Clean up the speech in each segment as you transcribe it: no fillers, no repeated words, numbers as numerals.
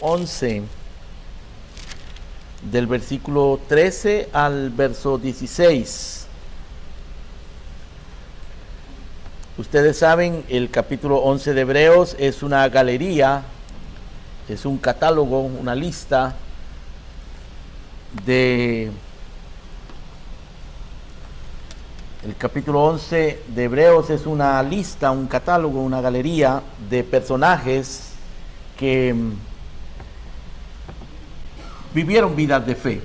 11, del versículo 13 al verso 16. Ustedes saben, el capítulo 11 de Hebreos es una galería, es un catálogo, una lista de... El capítulo 11 de Hebreos es una lista, un catálogo, una galería de personajes que vivieron vidas de fe.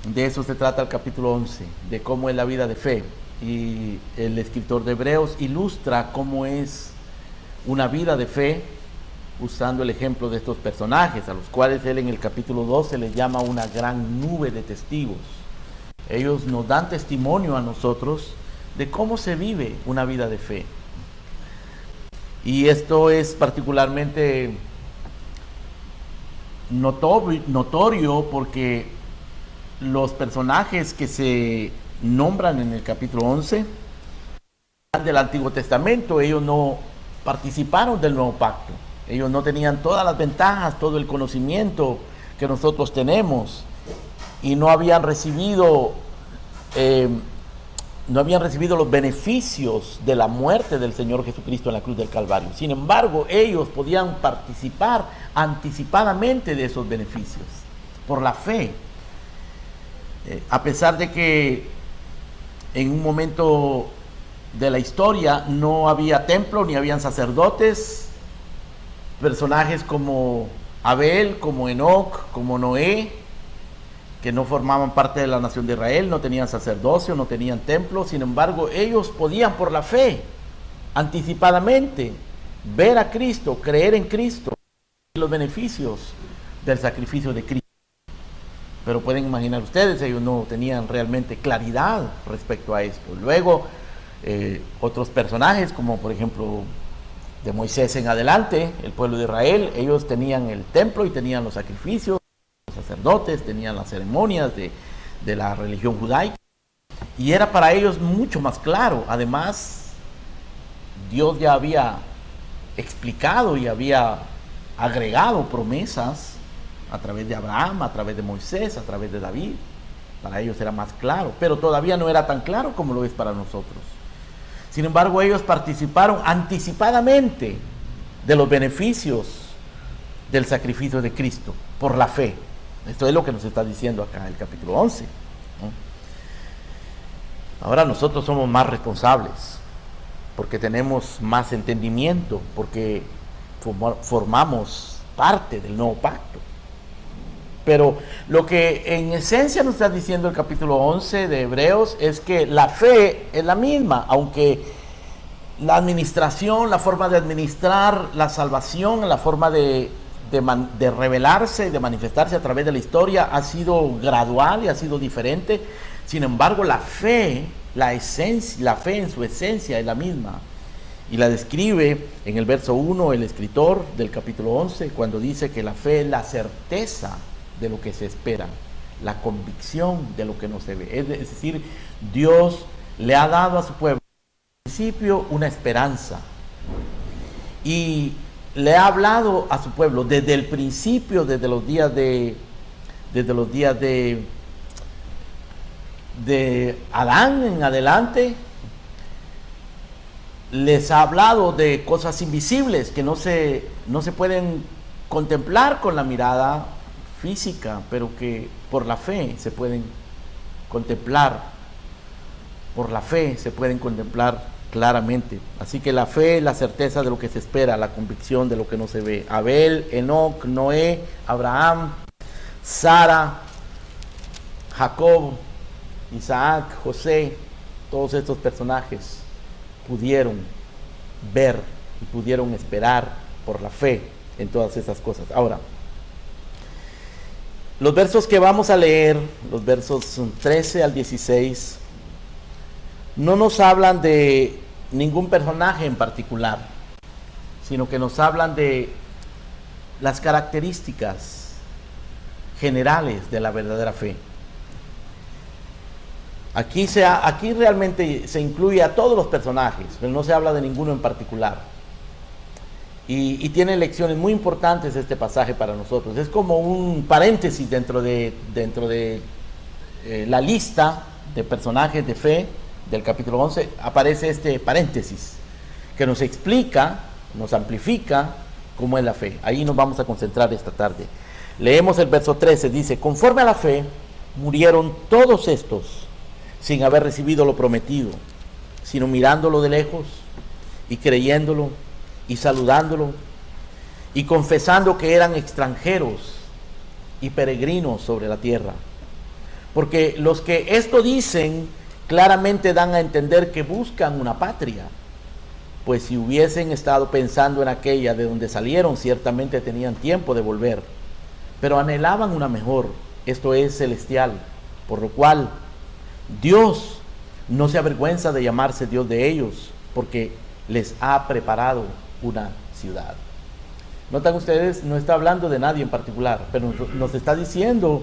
De eso se trata el capítulo 11, de cómo es la vida de fe. Y el escritor de Hebreos ilustra cómo es una vida de fe usando el ejemplo de estos personajes, a los cuales él en el capítulo 12 les llama una gran nube de testigos. Ellos nos dan testimonio a nosotros de cómo se vive una vida de fe. Y esto es particularmente notorio porque los personajes que se nombran en el capítulo 11 del Antiguo Testamento, ellos no participaron del Nuevo Pacto. Ellos no tenían todas las ventajas, todo el conocimiento que nosotros tenemos, y no habían recibido los beneficios de la muerte del Señor Jesucristo en la cruz del Calvario. Sin embargo, ellos podían participar anticipadamente de esos beneficios por la fe. A pesar de que en un momento de la historia no había templo ni habían sacerdotes, personajes como Abel, como Enoc, como Noé, que no formaban parte de la nación de Israel, no tenían sacerdocio, no tenían templo. Sin embargo, ellos podían por la fe, anticipadamente, ver a Cristo, creer en Cristo, los beneficios del sacrificio de Cristo. Pero pueden imaginar ustedes, ellos no tenían realmente claridad respecto a esto. Luego, otros personajes, como por ejemplo de Moisés en adelante, el pueblo de Israel, ellos tenían el templo y tenían los sacrificios, los sacerdotes, tenían las ceremonias de la religión judaica, y era para ellos mucho más claro. Además, Dios ya había explicado y había agregado promesas a través de Abraham, a través de Moisés, a través de David. Para ellos era más claro, pero todavía no era tan claro como lo es para nosotros. Sin embargo, ellos participaron anticipadamente de los beneficios del sacrificio de Cristo por la fe. Esto es lo que nos está diciendo acá el capítulo 11, ¿no? Ahora nosotros somos más responsables porque tenemos más entendimiento, porque formamos parte del nuevo pacto. Pero lo que en esencia nos está diciendo el capítulo 11 de Hebreos es que la fe es la misma, aunque la administración, la forma de administrar la salvación, la forma de revelarse, de manifestarse a través de la historia ha sido gradual y ha sido diferente. Sin embargo, la fe, la fe en su esencia es la misma. Y la describe en el verso 1 el escritor del capítulo 11, cuando dice que la fe es la certeza de lo que se espera, la convicción de lo que no se ve. Es decir, Dios le ha dado a su pueblo al principio una esperanza, y le ha hablado a su pueblo desde el principio, desde los días de Adán en adelante. Les ha hablado de cosas invisibles que no se pueden contemplar con la mirada física, pero que por la fe se pueden contemplar, por la fe se pueden contemplar claramente. Así que la fe es la certeza de lo que se espera, la convicción de lo que no se ve. Abel, Enoc, Noé, Abraham, Sara, Jacob, Isaac, José, todos estos personajes pudieron ver y pudieron esperar por la fe en todas esas cosas. Ahora, los versos que vamos a leer, los versos 13 al 16, no nos hablan de ningún personaje en particular, sino que nos hablan de las características generales de la verdadera fe. Aquí realmente se incluye a todos los personajes, pero no se habla de ninguno en particular. Y tiene lecciones muy importantes este pasaje para nosotros. Es como un paréntesis dentro de la lista de personajes de fe del capítulo 11. Aparece este paréntesis que nos explica, nos amplifica cómo es la fe. Ahí nos vamos a concentrar esta tarde. Leemos el verso 13, dice: conforme a la fe murieron todos estos sin haber recibido lo prometido, sino mirándolo de lejos y creyéndolo y saludándolo y confesando que eran extranjeros y peregrinos sobre la tierra. Porque los que esto dicen claramente dan a entender que buscan una patria, pues si hubiesen estado pensando en aquella de donde salieron, ciertamente tenían tiempo de volver, pero anhelaban una mejor, esto es celestial, por lo cual Dios no se avergüenza de llamarse Dios de ellos, porque les ha preparado una ciudad. Notan ustedes, no está hablando de nadie en particular, pero nos está diciendo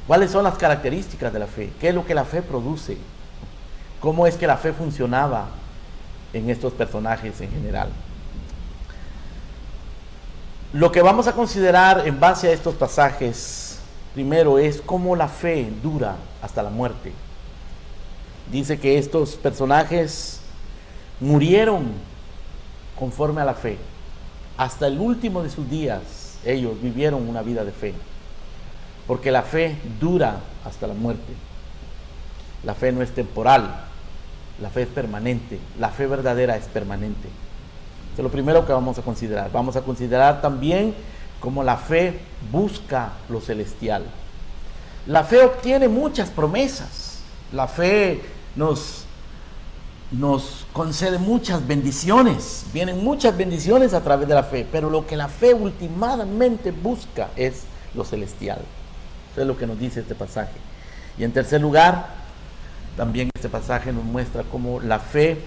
cuáles son las características de la fe, qué es lo que la fe produce, cómo es que la fe funcionaba en estos personajes en general. Lo que vamos a considerar en base a estos pasajes, primero, es cómo la fe dura hasta la muerte. Dice que estos personajes murieron conforme a la fe. Hasta el último de sus días, ellos vivieron una vida de fe. Porque la fe dura hasta la muerte. La fe no es temporal, la fe es permanente. La fe verdadera es permanente. Eso es lo primero que vamos a considerar. Vamos a considerar también cómo la fe busca lo celestial. La fe obtiene muchas promesas. La fe nos concede muchas bendiciones. Vienen muchas bendiciones a través de la fe. Pero lo que la fe últimamente busca es lo celestial. Eso es lo que nos dice este pasaje. Y en tercer lugar, también este pasaje nos muestra cómo la fe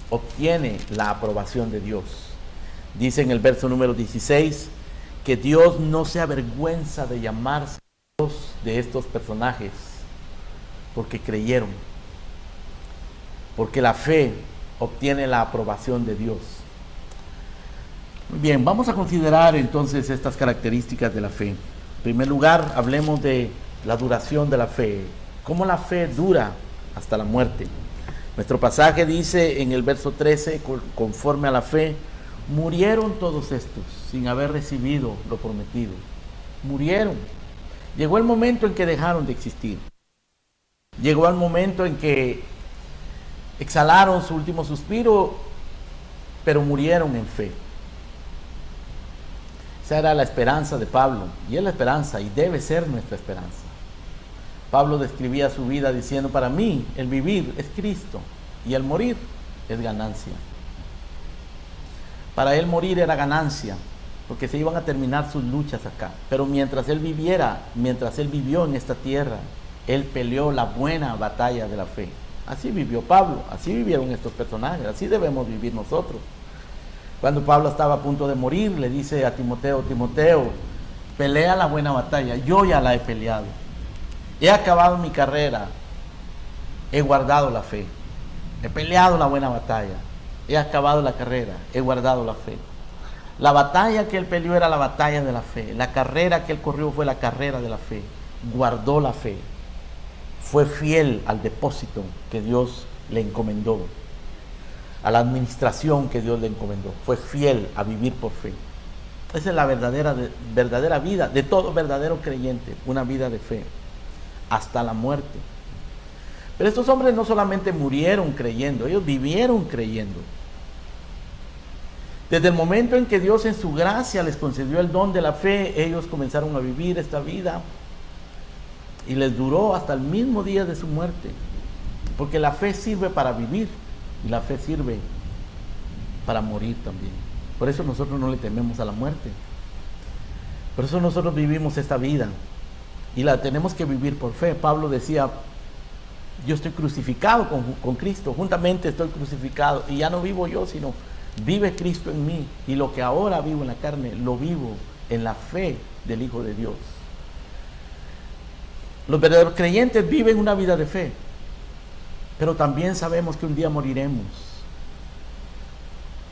obtiene la aprobación de Dios. Dice en el verso número 16 que Dios no se avergüenza de llamarse Dios de estos personajes, porque creyeron, porque la fe obtiene la aprobación de Dios. Muy bien, vamos a considerar entonces estas características de la fe. En primer lugar, hablemos de la duración de la fe, cómo la fe dura hasta la muerte. Nuestro pasaje dice en el verso 13, conforme a la fe, murieron todos estos sin haber recibido lo prometido. Murieron. Llegó el momento en que dejaron de existir. Llegó el momento en que exhalaron su último suspiro, pero murieron en fe. Esa era la esperanza de Pablo, y es la esperanza, y debe ser nuestra esperanza. Pablo describía su vida diciendo: para mí el vivir es Cristo y el morir es ganancia. Para él morir era ganancia, porque se iban a terminar sus luchas acá. Pero mientras él vivió en esta tierra, él peleó la buena batalla de la fe. Así vivió Pablo, así vivieron estos personajes, así debemos vivir nosotros. Cuando Pablo estaba a punto de morir, le dice a Timoteo: Timoteo, pelea la buena batalla, yo ya la he peleado. He acabado mi carrera, he guardado la fe, he peleado la buena batalla, he acabado la carrera, he guardado la fe. La batalla que él peleó era la batalla de la fe, la carrera que él corrió fue la carrera de la fe, guardó la fe, fue fiel al depósito que Dios le encomendó, a la administración que Dios le encomendó, fue fiel a vivir por fe. Esa es la verdadera vida de todo verdadero creyente, una vida de fe hasta la muerte. Pero estos hombres no solamente murieron creyendo, ellos vivieron creyendo. Desde el momento en que Dios en su gracia les concedió el don de la fe, ellos comenzaron a vivir esta vida y les duró hasta el mismo día de su muerte, porque la fe sirve para vivir y la fe sirve para morir también. Por eso nosotros no le tememos a la muerte. Por eso nosotros vivimos esta vida y la tenemos que vivir por fe. Pablo decía: yo estoy crucificado con Cristo, juntamente estoy crucificado, y ya no vivo yo, sino vive Cristo en mí, y lo que ahora vivo en la carne, lo vivo en la fe del Hijo de Dios. Los verdaderos creyentes viven una vida de fe, pero también sabemos que un día moriremos.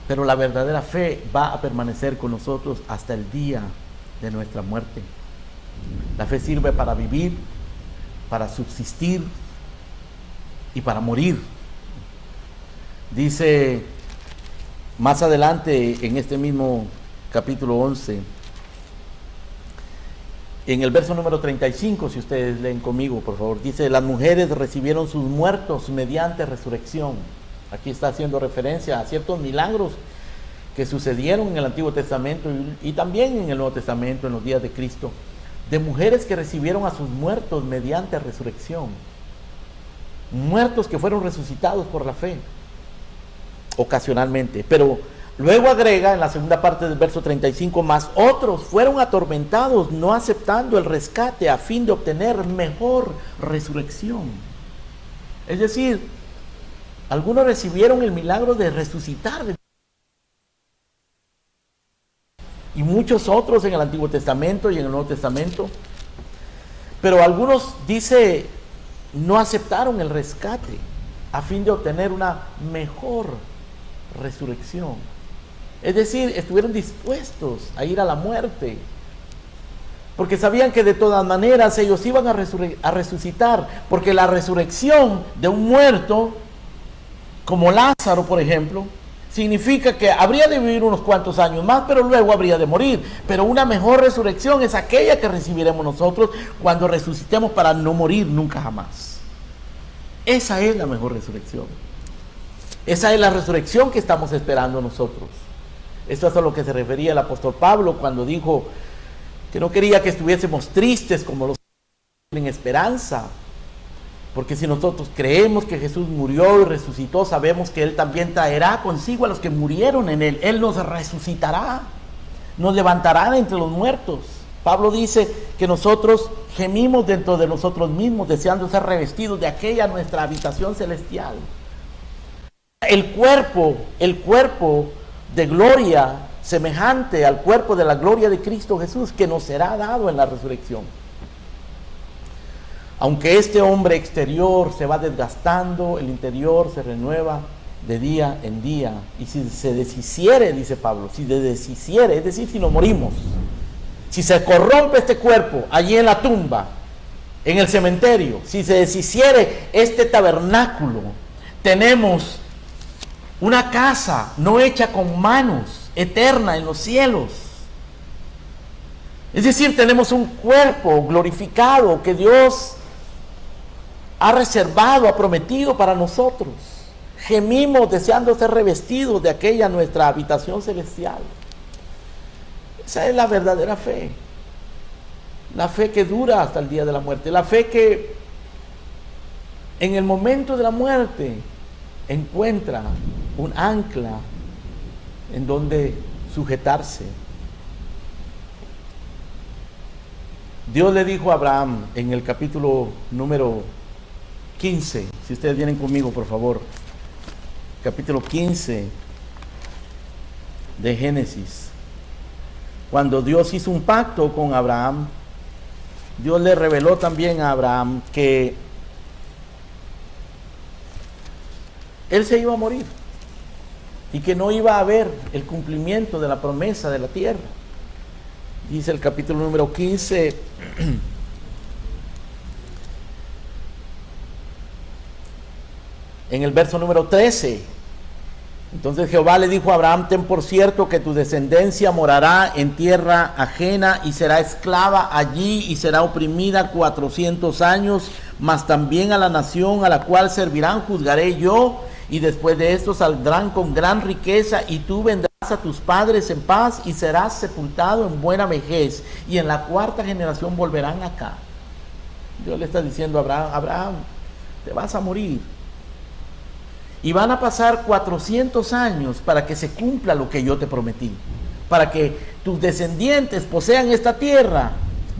Pero la verdadera fe va a permanecer con nosotros hasta el día de nuestra muerte. La fe sirve para vivir, para subsistir y para morir. Dice más adelante en este mismo capítulo 11, en el verso número 35, si ustedes leen conmigo, por favor, dice: las mujeres recibieron sus muertos mediante resurrección. Aquí está haciendo referencia a ciertos milagros que sucedieron en el Antiguo Testamento y también en el Nuevo Testamento, en los días de Cristo, de mujeres que recibieron a sus muertos mediante resurrección. Muertos que fueron resucitados por la fe, ocasionalmente. Pero luego agrega en la segunda parte del verso 35, más otros fueron atormentados, no aceptando el rescate a fin de obtener mejor resurrección. Es decir, algunos recibieron el milagro de resucitar y muchos otros en el Antiguo Testamento y en el Nuevo Testamento. Pero algunos, dice, no aceptaron el rescate a fin de obtener una mejor resurrección. Es decir, estuvieron dispuestos a ir a la muerte, porque sabían que de todas maneras ellos iban a resucitar, porque la resurrección de un muerto, como Lázaro, por ejemplo, significa que habría de vivir unos cuantos años más, pero luego habría de morir. Pero una mejor resurrección es aquella que recibiremos nosotros cuando resucitemos para no morir nunca jamás. Esa es la mejor resurrección. Esa es la resurrección que estamos esperando nosotros. Esto es a lo que se refería el apóstol Pablo cuando dijo que no quería que estuviésemos tristes como los que tienen esperanza. Porque si nosotros creemos que Jesús murió y resucitó, sabemos que Él también traerá consigo a los que murieron en Él. Él nos resucitará, nos levantará de entre los muertos. Pablo dice que nosotros gemimos dentro de nosotros mismos, deseando ser revestidos de aquella nuestra habitación celestial. El cuerpo de gloria semejante al cuerpo de la gloria de Cristo Jesús, que nos será dado en la resurrección. Aunque este hombre exterior se va desgastando, el interior se renueva de día en día. Y si se deshiciere, dice Pablo, si se deshiciere, es decir, si nos morimos, si se corrompe este cuerpo allí en la tumba, en el cementerio, si se deshiciere este tabernáculo, tenemos una casa no hecha con manos, eterna en los cielos. Es decir, tenemos un cuerpo glorificado que Dios ha reservado, ha prometido para nosotros. Gemimos deseando ser revestidos de aquella nuestra habitación celestial. Esa es la verdadera fe. La fe que dura hasta el día de la muerte. La fe que en el momento de la muerte encuentra un ancla en donde sujetarse. Dios le dijo a Abraham en el capítulo número 15, si ustedes vienen conmigo por favor, capítulo 15 de Génesis, cuando Dios hizo un pacto con Abraham, Dios le reveló también a Abraham que él se iba a morir y que no iba a haber el cumplimiento de la promesa de la tierra. Dice el capítulo número 15, en el verso número 13. Entonces Jehová le dijo a Abraham: ten por cierto que tu descendencia morará en tierra ajena y será esclava allí y será oprimida 400 años, mas también a la nación a la cual servirán juzgaré yo, y después de esto saldrán con gran riqueza, y tú vendrás a tus padres en paz y serás sepultado en buena vejez, y en la cuarta generación volverán acá. Dios le está diciendo a Abraham: Abraham, te vas a morir. Y van a pasar 400 años para que se cumpla lo que yo te prometí. Para que tus descendientes posean esta tierra.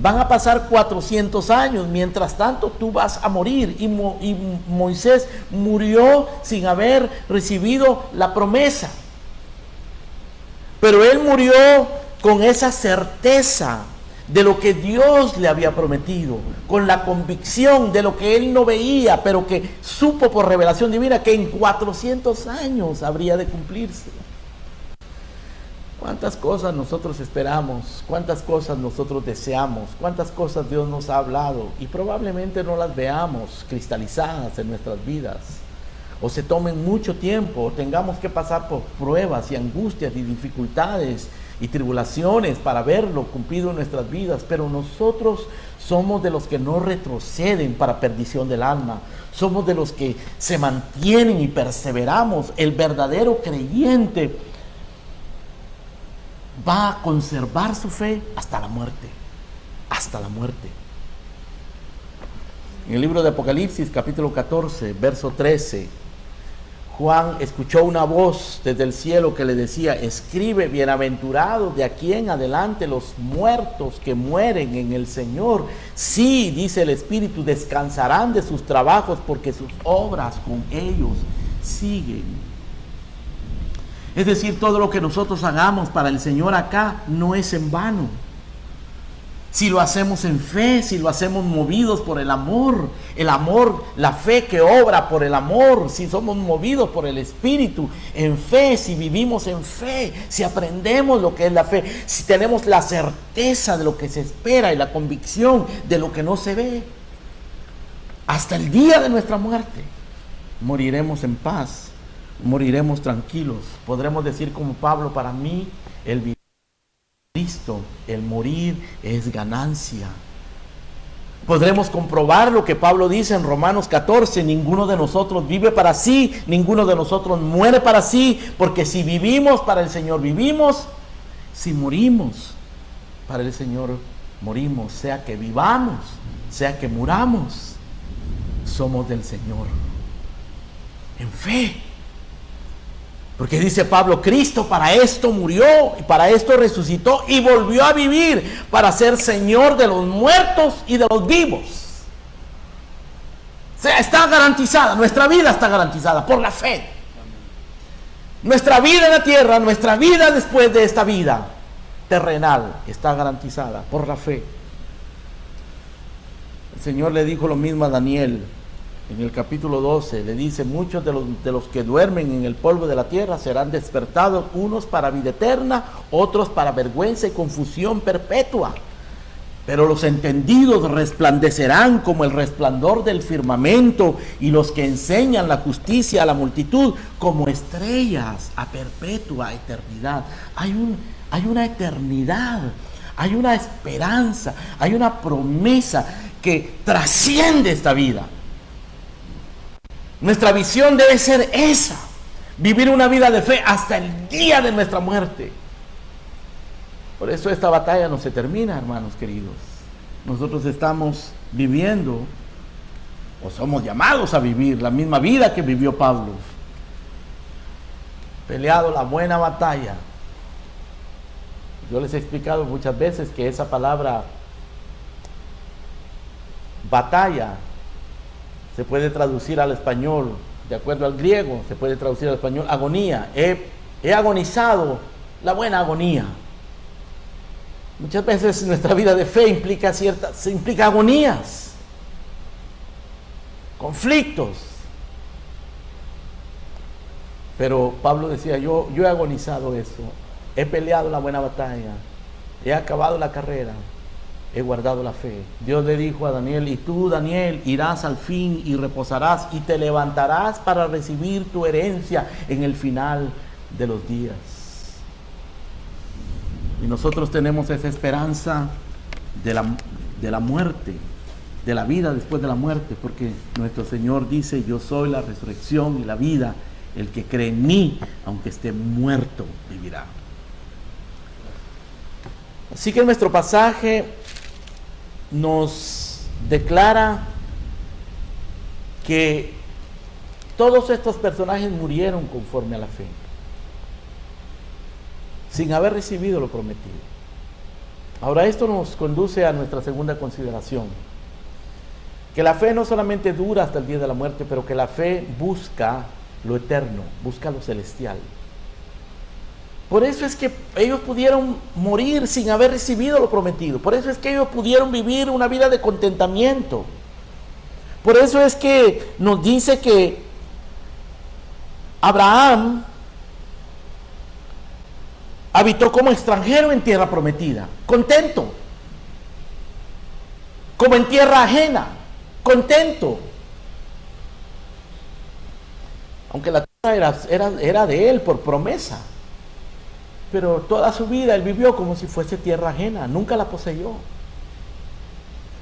Van a pasar 400 años. Mientras tanto, tú vas a morir. Y Moisés murió sin haber recibido la promesa. Pero él murió con esa certeza de lo que Dios le había prometido, con la convicción de lo que él no veía, pero que supo por revelación divina que en 400 años habría de cumplirse. ¿Cuántas cosas nosotros esperamos? ¿Cuántas cosas nosotros deseamos? ¿Cuántas cosas Dios nos ha hablado? Y probablemente no las veamos cristalizadas en nuestras vidas. O se tomen mucho tiempo, o tengamos que pasar por pruebas y angustias y dificultades y tribulaciones para verlo cumplido en nuestras vidas. Pero nosotros somos de los que no retroceden para perdición del alma. Somos de los que se mantienen y perseveramos. El verdadero creyente va a conservar su fe hasta la muerte. Hasta la muerte. En el libro de Apocalipsis, capítulo 14, verso 13, Juan escuchó una voz desde el cielo que le decía: escribe, bienaventurados de aquí en adelante los muertos que mueren en el Señor. Sí, dice el Espíritu, descansarán de sus trabajos porque sus obras con ellos siguen. Es decir, todo lo que nosotros hagamos para el Señor acá no es en vano. Si lo hacemos en fe, si lo hacemos movidos por el amor, la fe que obra por el amor, si somos movidos por el Espíritu, en fe, si vivimos en fe, si aprendemos lo que es la fe, si tenemos la certeza de lo que se espera y la convicción de lo que no se ve, hasta el día de nuestra muerte, moriremos en paz, moriremos tranquilos. Podremos decir como Pablo: para mí el vivir es Cristo, el morir es ganancia. Podremos comprobar lo que Pablo dice en Romanos 14: ninguno de nosotros vive para sí, ninguno de nosotros muere para sí, porque si vivimos, para el Señor vivimos; si morimos, para el Señor morimos. Sea que vivamos, sea que muramos, somos del Señor. En fe. Porque dice Pablo: Cristo para esto murió, y para esto resucitó y volvió a vivir, para ser Señor de los muertos y de los vivos. O sea, está garantizada, nuestra vida está garantizada por la fe. Nuestra vida en la tierra, nuestra vida después de esta vida terrenal, está garantizada por la fe. El Señor le dijo lo mismo a Daniel. En el capítulo 12 le dice: muchos de los que duermen en el polvo de la tierra serán despertados, unos para vida eterna, otros para vergüenza y confusión perpetua. Pero los entendidos resplandecerán como el resplandor del firmamento, y los que enseñan la justicia a la multitud como estrellas a perpetua eternidad. Hay una eternidad, hay una esperanza, hay una promesa que trasciende esta vida. Nuestra visión debe ser esa: vivir una vida de fe hasta el día de nuestra muerte. Por eso esta batalla no se termina, hermanos queridos. Nosotros estamos viviendo, o somos llamados a vivir, la misma vida que vivió Pablo. Peleado la buena batalla. Yo les he explicado muchas veces que esa palabra batalla se puede traducir al español, de acuerdo al griego, se puede traducir al español agonía. He agonizado la buena agonía. Muchas veces nuestra vida de fe implica agonías, conflictos. Pero Pablo decía: yo he agonizado eso, he peleado la buena batalla, he acabado la carrera, he guardado la fe. Dios le dijo a Daniel: y tú, Daniel, irás al fin y reposarás y te levantarás para recibir tu herencia en el final de los días. Y nosotros tenemos esa esperanza de la muerte, de la vida después de la muerte, porque nuestro Señor dice: yo soy la resurrección y la vida, el que cree en mí, aunque esté muerto, vivirá. Así que nuestro pasaje nos declara que todos estos personajes murieron conforme a la fe, sin haber recibido lo prometido. Ahora, esto nos conduce a nuestra segunda consideración: que la fe no solamente dura hasta el día de la muerte, pero que la fe busca lo eterno, busca lo celestial. Por eso es que ellos pudieron morir sin haber recibido lo prometido. Por eso es que ellos pudieron vivir una vida de contentamiento. Por eso es que nos dice que Abraham habitó como extranjero en tierra prometida, contento. Como en tierra ajena, contento. Aunque la tierra era de él por promesa, pero toda su vida él vivió como si fuese tierra ajena, nunca la poseyó.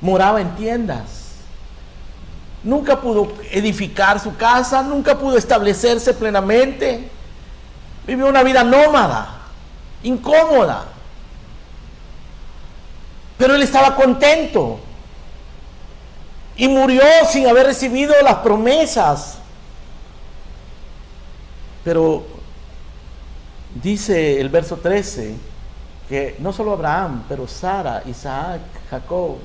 Moraba en tiendas, nunca pudo edificar su casa, nunca pudo establecerse plenamente. Vivió una vida nómada, incómoda, pero él estaba contento y murió sin haber recibido las promesas. Pero dice el verso 13 que no solo Abraham, pero Sara, Isaac, Jacob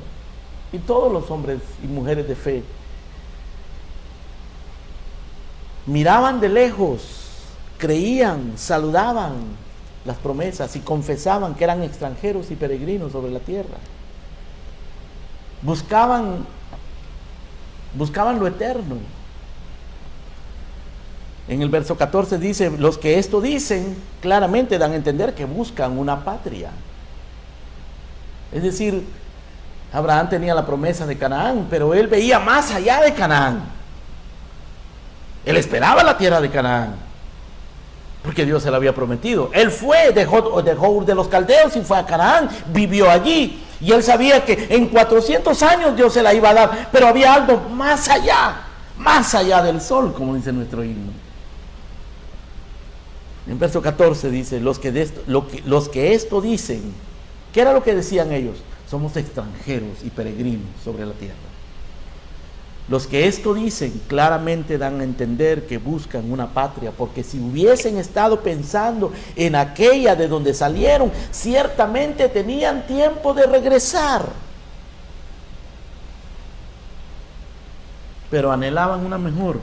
y todos los hombres y mujeres de fe miraban de lejos, creían, saludaban las promesas y confesaban que eran extranjeros y peregrinos sobre la tierra. Buscaban lo eterno. En el verso 14 dice, los que esto dicen claramente dan a entender que buscan una patria. Es decir, Abraham tenía la promesa de Canaán, pero él veía más allá de Canaán. Él esperaba la tierra de Canaán, porque Dios se la había prometido. Él fue, dejó de los caldeos y fue a Canaán, vivió allí. Y él sabía que en 400 años Dios se la iba a dar, pero había algo más allá del sol, como dice nuestro himno. En verso 14 dice, los que esto dicen, ¿qué era lo que decían ellos? Somos extranjeros y peregrinos sobre la tierra. Los que esto dicen claramente dan a entender que buscan una patria, porque si hubiesen estado pensando en aquella de donde salieron, ciertamente tenían tiempo de regresar. Pero anhelaban una mejor,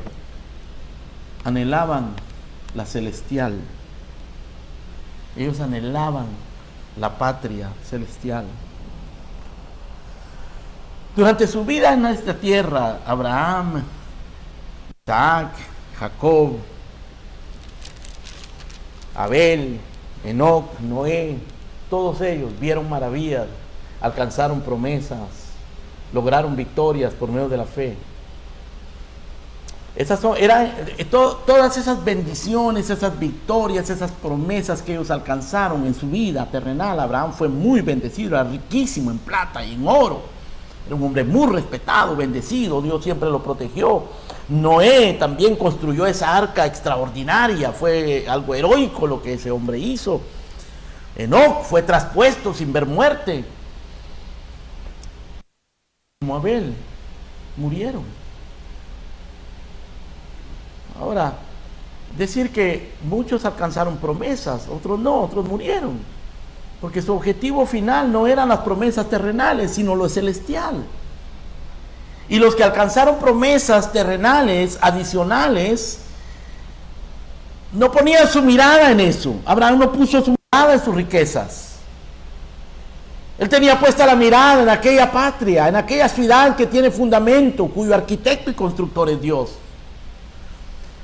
anhelaban la celestial. Ellos anhelaban la patria celestial. Durante su vida en esta tierra, Abraham, Isaac, Jacob, Abel, Enoc, Noé, todos ellos vieron maravillas, alcanzaron promesas, lograron victorias por medio de la fe. Todas esas bendiciones, esas victorias, esas promesas que ellos alcanzaron en su vida terrenal. Abraham fue muy bendecido, era riquísimo en plata y en oro. Era un hombre muy respetado, bendecido, Dios siempre lo protegió. Noé también construyó esa arca extraordinaria, fue algo heroico lo que ese hombre hizo. Enoc fue traspuesto sin ver muerte. Como Abel, murieron. Ahora, decir que muchos alcanzaron promesas, otros no, otros murieron. Porque su objetivo final no eran las promesas terrenales, sino lo celestial. Y los que alcanzaron promesas terrenales adicionales, no ponían su mirada en eso. Abraham no puso su mirada en sus riquezas. Él tenía puesta la mirada en aquella patria, en aquella ciudad que tiene fundamento, cuyo arquitecto y constructor es Dios.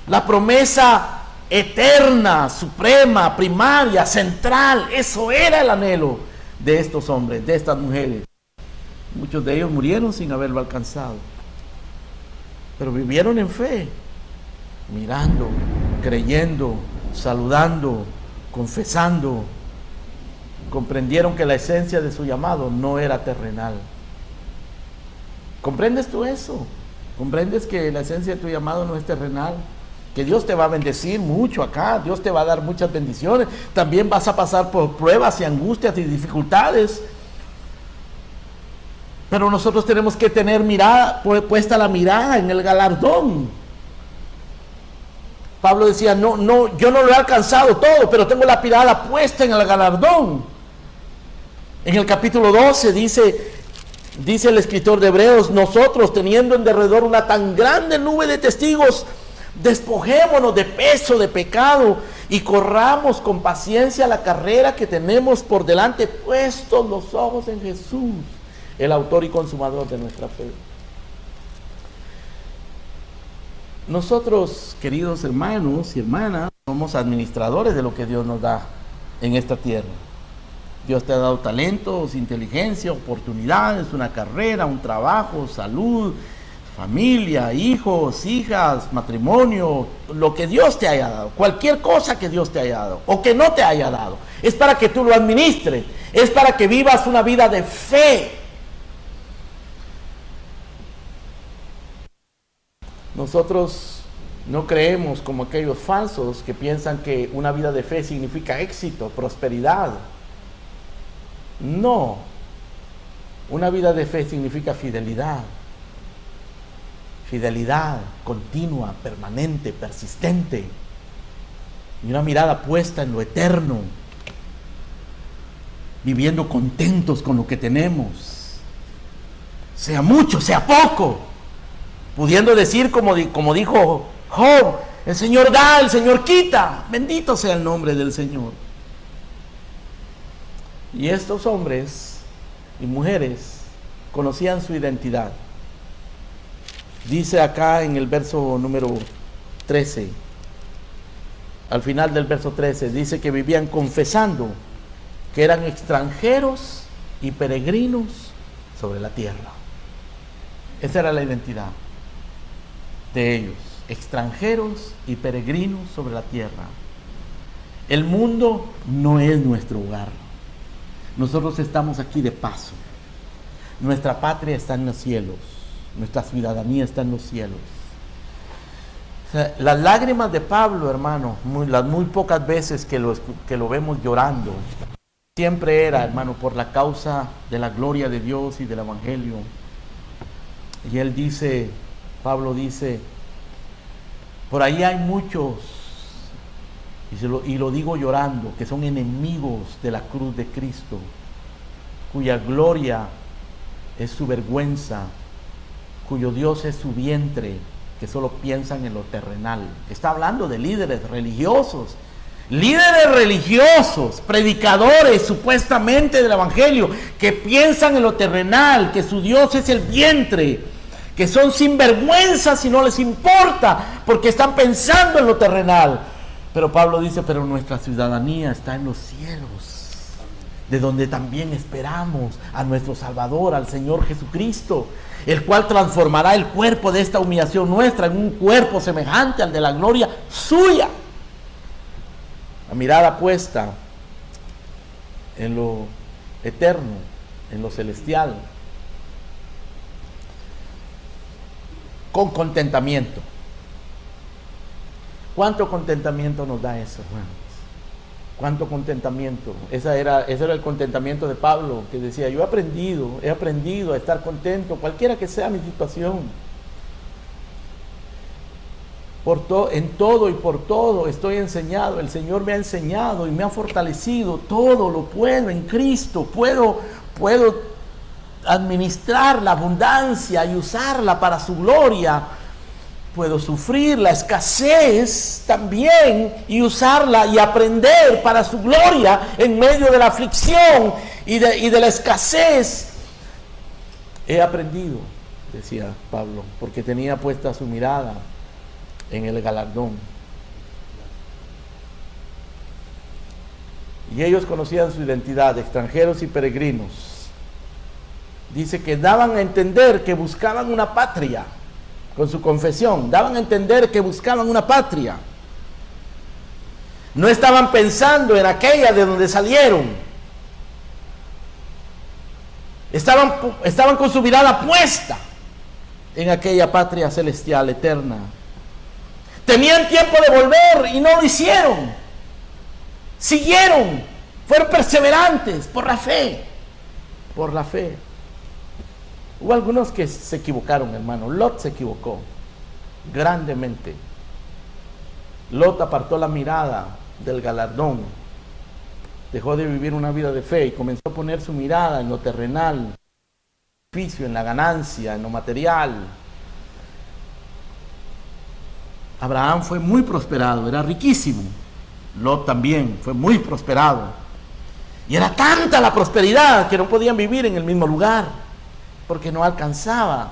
La promesa eterna, suprema, primaria, central, eso era el anhelo de estos hombres, de estas mujeres. Muchos de ellos murieron sin haberlo alcanzado, pero vivieron en fe, mirando, creyendo, saludando, confesando. Comprendieron que la esencia de su llamado no era terrenal. ¿Comprendes tú eso? ¿Comprendes que la esencia de tu llamado no es terrenal? Que Dios te va a bendecir mucho acá, Dios te va a dar muchas bendiciones. También vas a pasar por pruebas y angustias y dificultades. Pero nosotros tenemos que tener puesta la mirada en el galardón. Pablo decía, yo no lo he alcanzado todo, pero tengo la mirada puesta en el galardón. En el capítulo 12 dice el escritor de Hebreos, nosotros teniendo en derredor una tan grande nube de testigos, despojémonos de peso de pecado y corramos con paciencia la carrera que tenemos por delante, puestos los ojos en Jesús, el autor y consumador de nuestra fe. Nosotros, queridos hermanos y hermanas, somos administradores de lo que Dios nos da. en esta tierra. Dios te ha dado talentos, inteligencia, oportunidades, una carrera, un trabajo, salud, familia, hijos, hijas, matrimonio, lo que Dios te haya dado, cualquier cosa que Dios te haya dado o que no te haya dado, es para que tú lo administres, es para que vivas una vida de fe. Nosotros no creemos como aquellos falsos que piensan que una vida de fe significa éxito, prosperidad. No, una vida de fe significa fidelidad. Fidelidad continua, permanente, persistente. Y una mirada puesta en lo eterno. Viviendo contentos con lo que tenemos. Sea mucho, sea poco. Pudiendo decir como dijo Job, el Señor da, el Señor quita. Bendito sea el nombre del Señor. Y estos hombres y mujeres conocían su identidad. Dice acá en el verso número 13, al final del verso 13, dice que vivían confesando que eran extranjeros y peregrinos sobre la tierra. Esa era la identidad de ellos, extranjeros y peregrinos sobre la tierra. El mundo no es nuestro hogar. Nosotros estamos aquí de paso. Nuestra patria está en los cielos. Nuestra ciudadanía está en los cielos. O sea, las lágrimas de Pablo, hermano, las muy pocas veces que lo vemos llorando, siempre era, hermano, por la causa de la gloria de Dios y del Evangelio. Y él dice, Pablo dice, por ahí hay muchos, y lo digo llorando, que son enemigos de la cruz de Cristo, cuya gloria es su vergüenza, cuyo Dios es su vientre, que solo piensan en lo terrenal. Está hablando de líderes religiosos, predicadores supuestamente del Evangelio, que piensan en lo terrenal, que su Dios es el vientre, que son sinvergüenzas y no les importa, porque están pensando en lo terrenal. Pero Pablo dice, pero nuestra ciudadanía está en los cielos, de donde también esperamos a nuestro Salvador, al Señor Jesucristo, el cual transformará el cuerpo de esta humillación nuestra en un cuerpo semejante al de la gloria suya. La mirada puesta en lo eterno, en lo celestial, con contentamiento. ¿Cuánto contentamiento nos da eso, hermanos? ¿Cuánto contentamiento? Ese era el contentamiento de Pablo, que decía, yo he aprendido a estar contento, cualquiera que sea mi situación. En todo y por todo estoy enseñado, el Señor me ha enseñado y me ha fortalecido, todo lo puedo en Cristo, puedo administrar la abundancia y usarla para su gloria. Puedo sufrir la escasez también y usarla y aprender para su gloria en medio de la aflicción y de la escasez. He aprendido, decía Pablo, porque tenía puesta su mirada en el galardón. Y ellos conocían su identidad, extranjeros y peregrinos. Dice que daban a entender que buscaban una patria. Con su confesión, daban a entender que buscaban una patria. No estaban pensando en aquella de donde salieron. Estaban con su mirada puesta en aquella patria celestial, eterna. Tenían tiempo de volver y no lo hicieron. Siguieron, fueron perseverantes por la fe. Por la fe. Hubo algunos que se equivocaron, hermano. Lot se equivocó grandemente. Lot apartó la mirada del galardón. Dejó de vivir una vida de fe y comenzó a poner su mirada en lo terrenal, en la ganancia, en lo material. Abraham fue muy prosperado, era riquísimo. Lot también fue muy prosperado. Y era tanta la prosperidad que no podían vivir en el mismo lugar, porque no alcanzaba.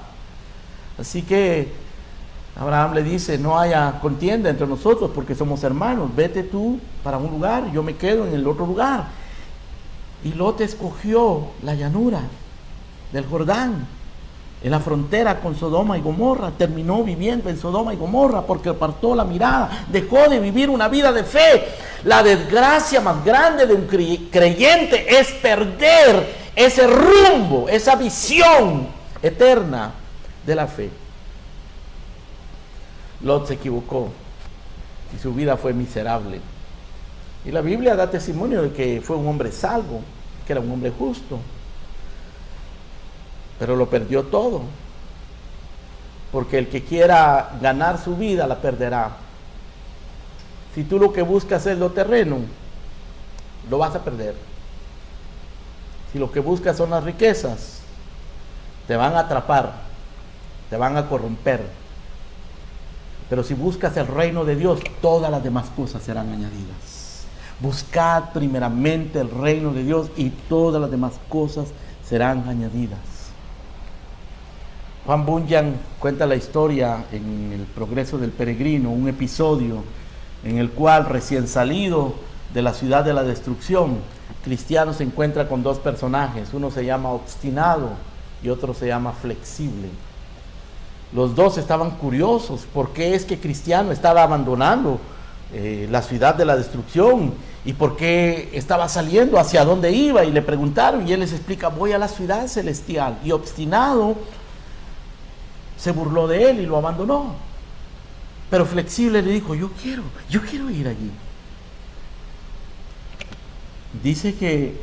Así que Abraham le dice, no haya contienda entre nosotros porque somos hermanos, vete tú para un lugar, yo me quedo en el otro lugar. Y Lot escogió la llanura del Jordán, en la frontera con Sodoma y Gomorra. Terminó viviendo en Sodoma y Gomorra porque apartó la mirada, dejó de vivir una vida de fe. La desgracia más grande de un creyente es perder ese rumbo, esa visión eterna de la fe. Lot se equivocó y su vida fue miserable. Y la Biblia da testimonio de que fue un hombre salvo, que era un hombre justo, pero lo perdió todo, porque el que quiera ganar su vida la perderá. Si tú lo que buscas es lo terreno, lo vas a perder. Si lo que buscas son las riquezas, te van a atrapar, te van a corromper. Pero si buscas el reino de Dios, todas las demás cosas serán añadidas. Buscad primeramente el reino de Dios y todas las demás cosas serán añadidas. Juan Bunyan cuenta la historia en El Progreso del Peregrino, un episodio en el cual, recién salido de la ciudad de la destrucción, Cristiano se encuentra con dos personajes. Uno se llama Obstinado y otro se llama Flexible. Los dos estaban curiosos por qué es que Cristiano estaba abandonando la ciudad de la destrucción y por qué estaba saliendo, hacia dónde iba, y le preguntaron y él les explica: voy a la ciudad celestial. Y Obstinado se burló de él y lo abandonó, pero Flexible le dijo: yo quiero ir allí. Dice que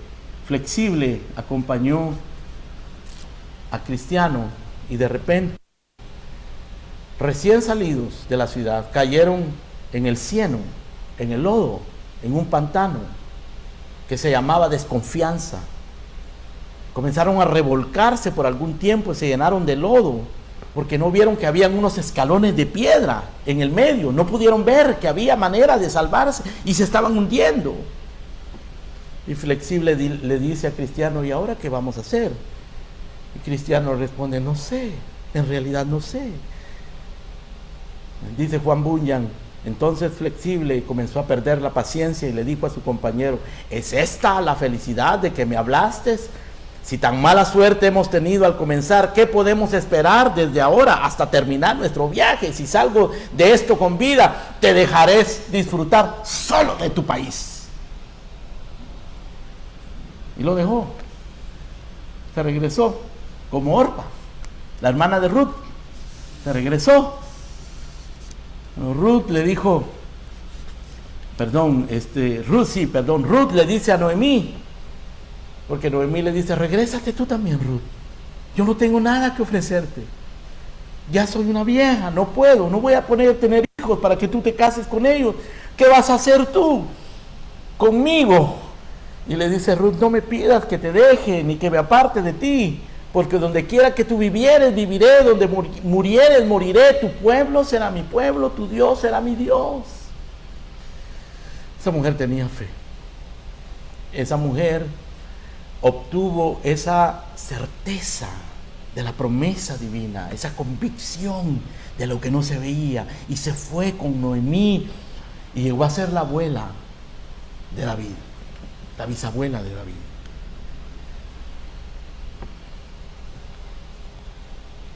Flexible acompañó a Cristiano y de repente, recién salidos de la ciudad, cayeron en el cieno, en el lodo, en un pantano que se llamaba desconfianza. Comenzaron a revolcarse por algún tiempo y se llenaron de lodo, porque no vieron que habían unos escalones de piedra en el medio. No pudieron ver que había manera de salvarse y se estaban hundiendo. Y Flexible le dice a Cristiano: ¿y ahora qué vamos a hacer? Y Cristiano responde: no sé, en realidad no sé. Dice Juan Bunyan: entonces Flexible comenzó a perder la paciencia y le dijo a su compañero: ¿es esta la felicidad de que me hablaste? Si tan mala suerte hemos tenido al comenzar, ¿qué podemos esperar desde ahora hasta terminar nuestro viaje? Si salgo de esto con vida, te dejaré disfrutar solo de tu país. Y lo dejó. Se regresó, como Orpa, la hermana de Ruth. Se regresó. Ruth le dijo, Ruth le dice a Noemí, porque Noemí le dice: regrésate tú también, Ruth. Yo no tengo nada que ofrecerte. Ya soy una vieja, no voy a tener hijos para que tú te cases con ellos. ¿Qué vas a hacer tú conmigo? Y le dice Ruth: no me pidas que te deje ni que me aparte de ti, porque donde quiera que tú vivieres, viviré, donde murieres, moriré. Tu pueblo será mi pueblo, tu Dios será mi Dios. Esa mujer tenía fe. Esa mujer obtuvo esa certeza de la promesa divina, esa convicción de lo que no se veía, y se fue con Noemí y llegó a ser la abuela de David, la bisabuela de David.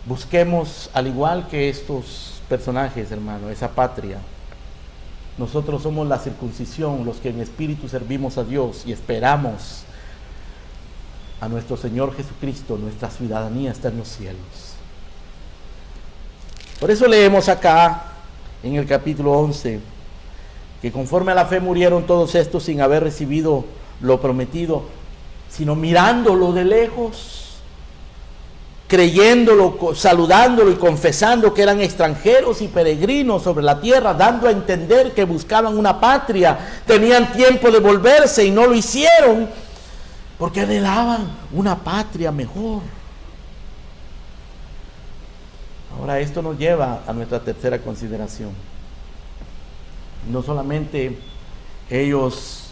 Busquemos, al igual que estos personajes, hermano, esa patria. Nosotros somos la circuncisión, los que en espíritu servimos a Dios y esperamos a nuestro Señor Jesucristo. Nuestra ciudadanía está en los cielos. Por eso leemos acá en el capítulo 11 que conforme a la fe murieron todos estos sin haber recibido lo prometido, sino mirándolo de lejos, creyéndolo, saludándolo y confesando que eran extranjeros y peregrinos sobre la tierra, dando a entender que buscaban una patria. Tenían tiempo de volverse y no lo hicieron, porque anhelaban una patria mejor. Ahora, esto nos lleva a nuestra tercera consideración. No solamente ellos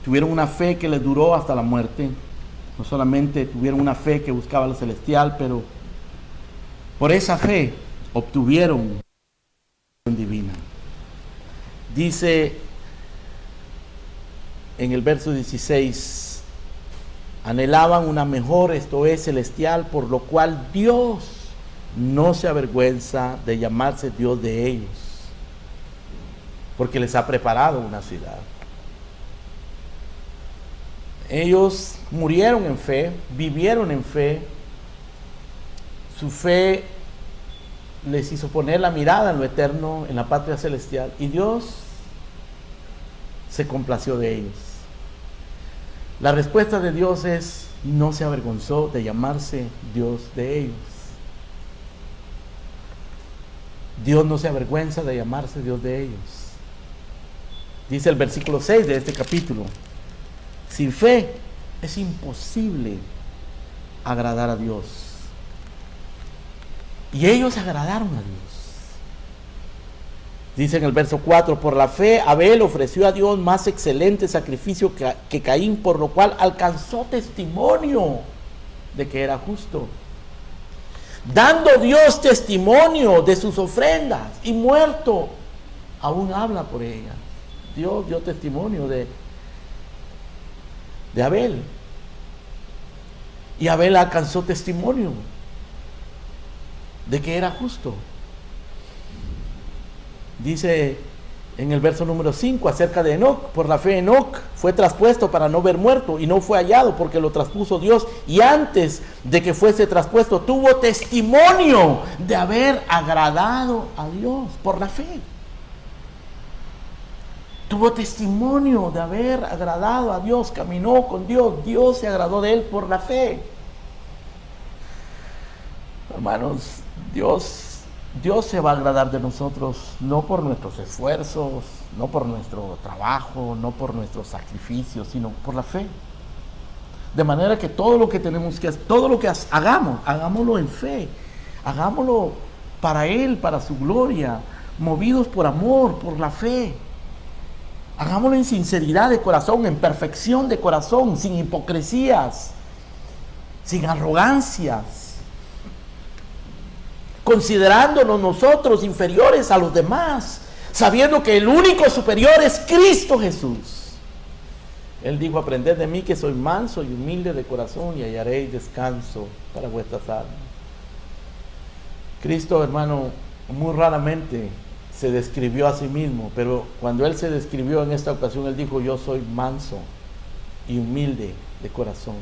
tuvieron una fe que les duró hasta la muerte, no solamente tuvieron una fe que buscaba lo celestial, pero por esa fe obtuvieron divina. Dice en el verso 16, anhelaban una mejor, esto es celestial, por lo cual Dios no se avergüenza de llamarse Dios de ellos, porque les ha preparado una ciudad. Ellos murieron en fe, vivieron en fe, su fe les hizo poner la mirada en lo eterno, en la patria celestial, y Dios se complació de ellos. La respuesta de Dios es: no se avergonzó de llamarse Dios de ellos. Dios no se avergüenza de llamarse Dios de ellos. Dice el versículo 6 de este capítulo: sin fe es imposible agradar a Dios. Y ellos agradaron a Dios. Dice en el verso 4: por la fe Abel ofreció a Dios más excelente sacrificio que Caín, por lo cual alcanzó testimonio de que era justo, dando Dios testimonio de sus ofrendas, y muerto aún habla por ellas. Dios dio testimonio de Abel, y Abel alcanzó testimonio de que era justo. Dice en el verso número 5 acerca de Enoc: por la fe Enoc fue traspuesto para no ver muerto, y no fue hallado porque lo traspuso Dios, y antes de que fuese traspuesto tuvo testimonio de haber agradado a Dios. Por la fe tuvo testimonio de haber agradado a Dios, caminó con Dios, Dios se agradó de él por la fe. Hermanos, Dios se va a agradar de nosotros no por nuestros esfuerzos, no por nuestro trabajo, no por nuestros sacrificios, sino por la fe. De manera que todo lo que tenemos que hacer, todo lo que hagamos, hagámoslo en fe, hagámoslo para Él, para su gloria, movidos por amor, por la fe. Hagámoslo en sinceridad de corazón, en perfección de corazón, sin hipocresías, sin arrogancias, considerándonos nosotros inferiores a los demás, sabiendo que el único superior es Cristo Jesús. Él dijo: aprended de mí que soy manso y humilde de corazón, y hallaréis descanso para vuestras almas. Cristo, hermano, muy raramente se describió a sí mismo, pero cuando Él se describió en esta ocasión, Él dijo: yo soy manso y humilde de corazón.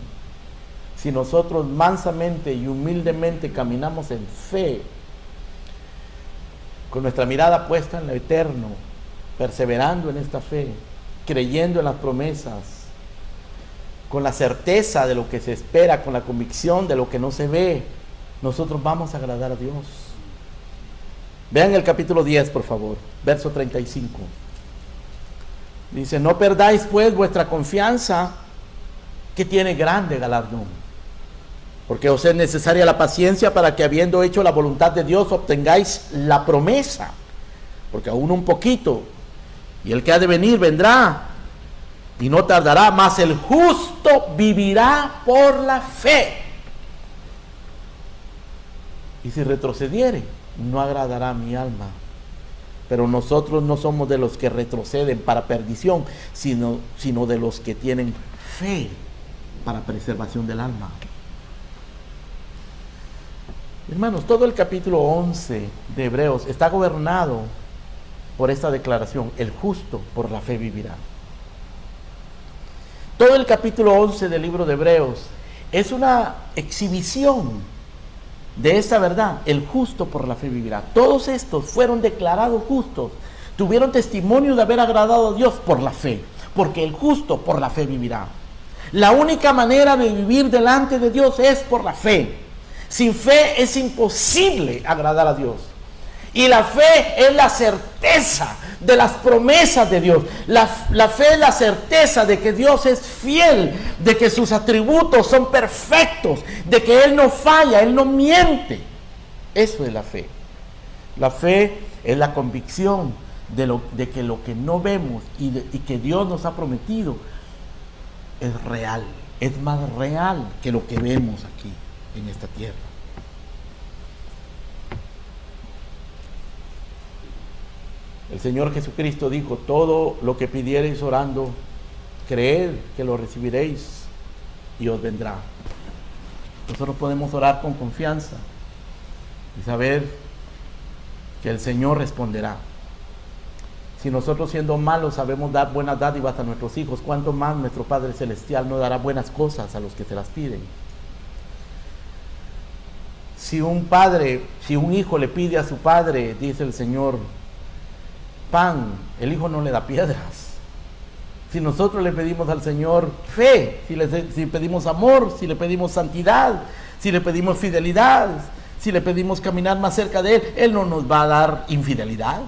Si nosotros mansamente y humildemente caminamos en fe, con nuestra mirada puesta en lo eterno, perseverando en esta fe, creyendo en las promesas, con la certeza de lo que se espera, con la convicción de lo que no se ve, nosotros vamos a agradar a Dios. Vean el capítulo 10, por favor, verso 35. Dice: no perdáis pues vuestra confianza, que tiene grande galardón, porque os es necesaria la paciencia, para que, habiendo hecho la voluntad de Dios, obtengáis la promesa. Porque aún un poquito, y el que ha de venir vendrá, y no tardará, mas el justo vivirá por la fe. Y si retrocediere, no agradará a mi alma. Pero nosotros no somos de los que retroceden para perdición, sino de los que tienen fe para preservación del alma. Hermanos, todo el capítulo 11 de Hebreos está gobernado por esta declaración: el justo por la fe vivirá. Todo el capítulo 11 del libro de Hebreos es una exhibición de esta verdad: el justo por la fe vivirá. Todos estos fueron declarados justos, tuvieron testimonio de haber agradado a Dios por la fe, porque el justo por la fe vivirá. La única manera de vivir delante de Dios es por la fe. Sin fe es imposible agradar a Dios. Y la fe es la certeza de las promesas de Dios. La fe es la certeza de que Dios es fiel, de que sus atributos son perfectos, de que Él no falla, Él no miente. Eso es la fe. La fe es la convicción de que lo que no vemos y que Dios nos ha prometido es real. Es más real que lo que vemos aquí en esta tierra. El Señor Jesucristo dijo: todo lo que pidiereis orando, creed que lo recibiréis y os vendrá. Nosotros podemos orar con confianza y saber que el Señor responderá. Si nosotros, siendo malos, sabemos dar buenas dádivas a nuestros hijos, ¿cuánto más nuestro Padre Celestial no dará buenas cosas a los que se las piden? Si un hijo le pide a su padre, dice el Señor, pan, el hijo no le da piedras. Si nosotros le pedimos al Señor fe, si pedimos amor, si le pedimos santidad, si le pedimos fidelidad, si le pedimos caminar más cerca de Él, Él no nos va a dar infidelidad.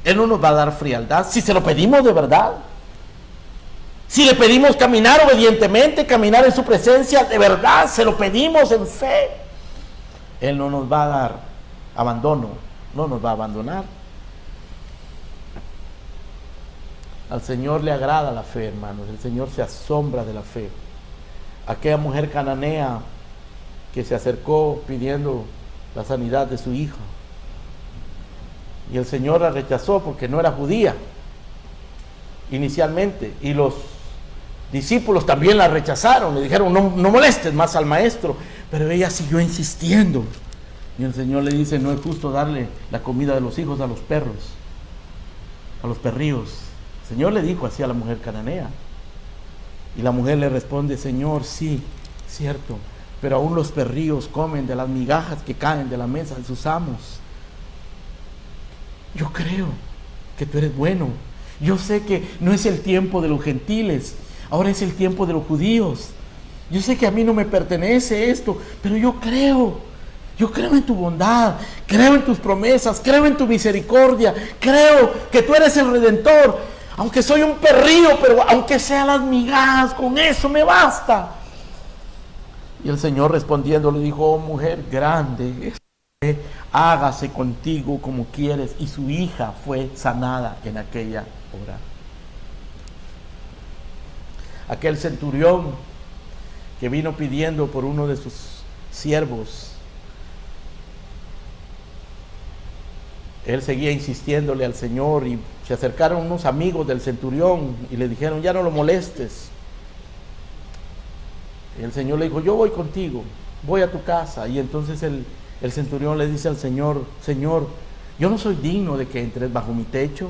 Él no nos va a dar frialdad, si se lo pedimos de verdad. Si le pedimos caminar obedientemente, caminar en su presencia, de verdad, se lo pedimos en fe, Él no nos va a dar abandono, no nos va a abandonar. Al Señor le agrada la fe, hermanos. El Señor se asombra de la fe. Aquella mujer cananea que se acercó pidiendo la sanidad de su hija, y el Señor la rechazó porque no era judía inicialmente, y los discípulos también la rechazaron, le dijeron: no molestes más al maestro, pero ella siguió insistiendo, y el Señor le dice: no es justo darle la comida de los hijos a los perros, a los perrillos. El Señor le dijo así a la mujer cananea, y la mujer le responde: Señor, sí, cierto, pero aún los perrillos comen de las migajas que caen de la mesa de sus amos. Yo creo que tú eres bueno. Yo sé que no es el tiempo de los gentiles, ahora es el tiempo de los judíos. Yo sé que a mí no me pertenece esto, pero yo creo en tu bondad, creo en tus promesas, creo en tu misericordia, creo que tú eres el Redentor. Aunque soy un perrillo, pero aunque sean las migajas, con eso me basta. Y el Señor respondiendo le dijo: oh mujer grande, hágase contigo como quieres. Y su hija fue sanada en aquella hora. Aquel centurión que vino pidiendo por uno de sus siervos, él seguía insistiéndole al Señor, y se acercaron unos amigos del centurión y le dijeron: ya no lo molestes. Y el Señor le dijo: yo voy contigo, voy a tu casa. Y entonces el centurión le dice al Señor: Señor, yo no soy digno de que entres bajo mi techo,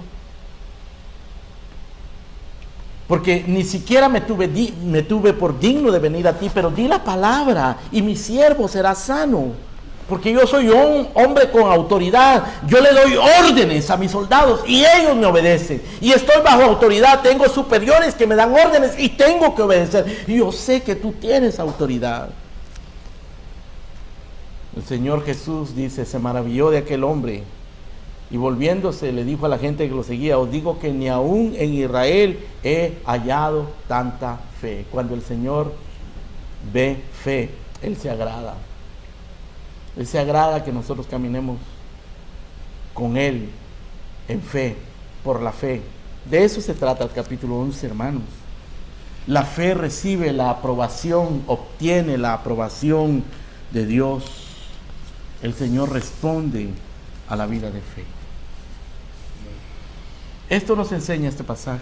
porque ni siquiera me tuve por digno de venir a ti, pero di la palabra y mi siervo será sano. Porque yo soy un hombre con autoridad, yo le doy órdenes a mis soldados y ellos me obedecen. Y estoy bajo autoridad, tengo superiores que me dan órdenes y tengo que obedecer. Y yo sé que tú tienes autoridad. El Señor Jesús dice, se maravilló de aquel hombre, y volviéndose le dijo a la gente que lo seguía: os digo que ni aún en Israel he hallado tanta fe. Cuando el Señor ve fe, Él se agrada. Él se agrada que nosotros caminemos con Él en fe, por la fe. De eso se trata el capítulo 11, hermanos. La fe recibe la aprobación, obtiene la aprobación de Dios. El Señor responde a la vida de fe. Esto nos enseña este pasaje,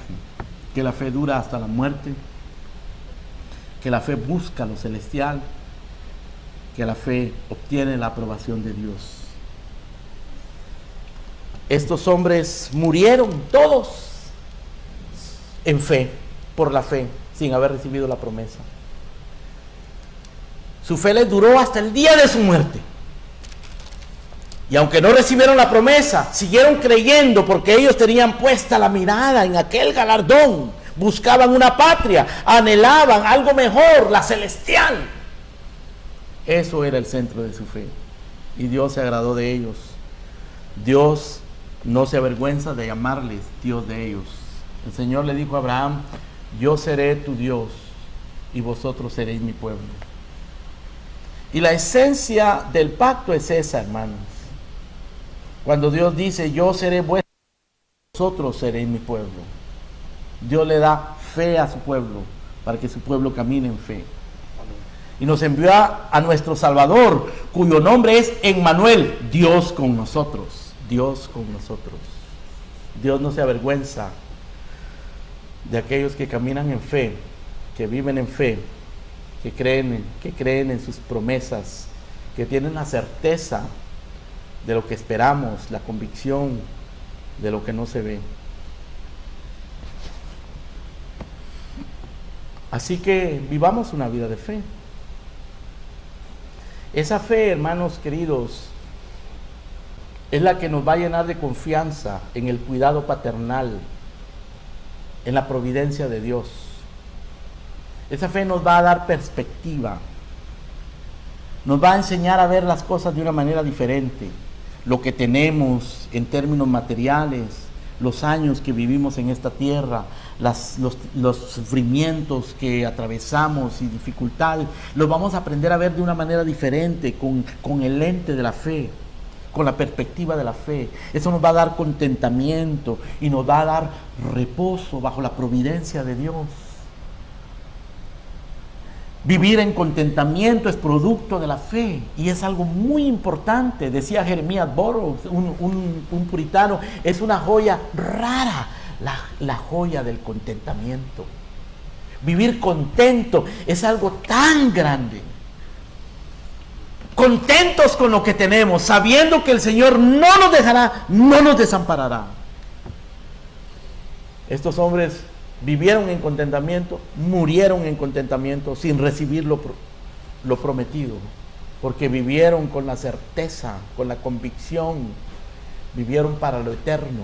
que la fe dura hasta la muerte, que la fe busca lo celestial, que la fe obtiene la aprobación de Dios. Estos hombres murieron todos en fe, por la fe, sin haber recibido la promesa. Su fe les duró hasta el día de su muerte. Y aunque no recibieron la promesa, siguieron creyendo, porque ellos tenían puesta la mirada en aquel galardón. Buscaban una patria, anhelaban algo mejor, la celestial. Eso era el centro de su fe. Y Dios se agradó de ellos. Dios no se avergüenza de llamarles Dios de ellos. El Señor le dijo a Abraham: yo seré tu Dios y vosotros seréis mi pueblo. Y la esencia del pacto es esa, hermanos. Cuando Dios dice: yo seré vuestro, vosotros seréis mi pueblo. Dios le da fe a su pueblo para que su pueblo camine en fe. Y nos envió a nuestro Salvador, cuyo nombre es Emmanuel, Dios con nosotros. Dios con nosotros. Dios no se avergüenza de aquellos que caminan en fe, que viven en fe, que creen en sus promesas, que tienen la certeza de lo que esperamos, la convicción de lo que no se ve. Así que vivamos una vida de fe. Esa fe, hermanos queridos, es la que nos va a llenar de confianza en el cuidado paternal, en la providencia de Dios. Esa fe nos va a dar perspectiva, nos va a enseñar a ver las cosas de una manera diferente. Lo que tenemos en términos materiales, los años que vivimos en esta tierra, los sufrimientos que atravesamos y dificultades, los vamos a aprender a ver de una manera diferente, con el lente de la fe, con la perspectiva de la fe. Eso nos va a dar contentamiento y nos va a dar reposo bajo la providencia de Dios. Vivir en contentamiento es producto de la fe y es algo muy importante. Decía Jeremías Burroughs, un puritano, es una joya rara, la joya del contentamiento. Vivir contento es algo tan grande. Contentos con lo que tenemos, sabiendo que el Señor no nos dejará, no nos desamparará. Estos hombres vivieron en contentamiento, murieron en contentamiento sin recibir lo prometido, porque vivieron con la certeza, con la convicción, vivieron para lo eterno,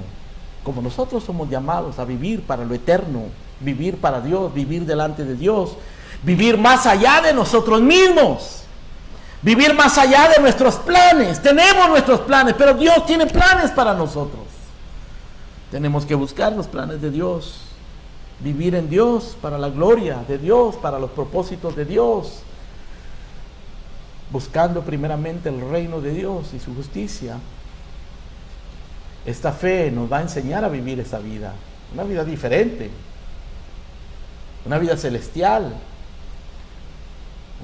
como nosotros somos llamados a vivir para lo eterno, vivir para Dios, vivir delante de Dios, vivir más allá de nosotros mismos, vivir más allá de nuestros planes. Tenemos nuestros planes, pero Dios tiene planes para nosotros. Tenemos que buscar los planes de Dios, vivir en Dios, para la gloria de Dios, para los propósitos de Dios, buscando primeramente el reino de Dios y su justicia. Esta fe nos va a enseñar a vivir esa vida, una vida diferente, una vida celestial,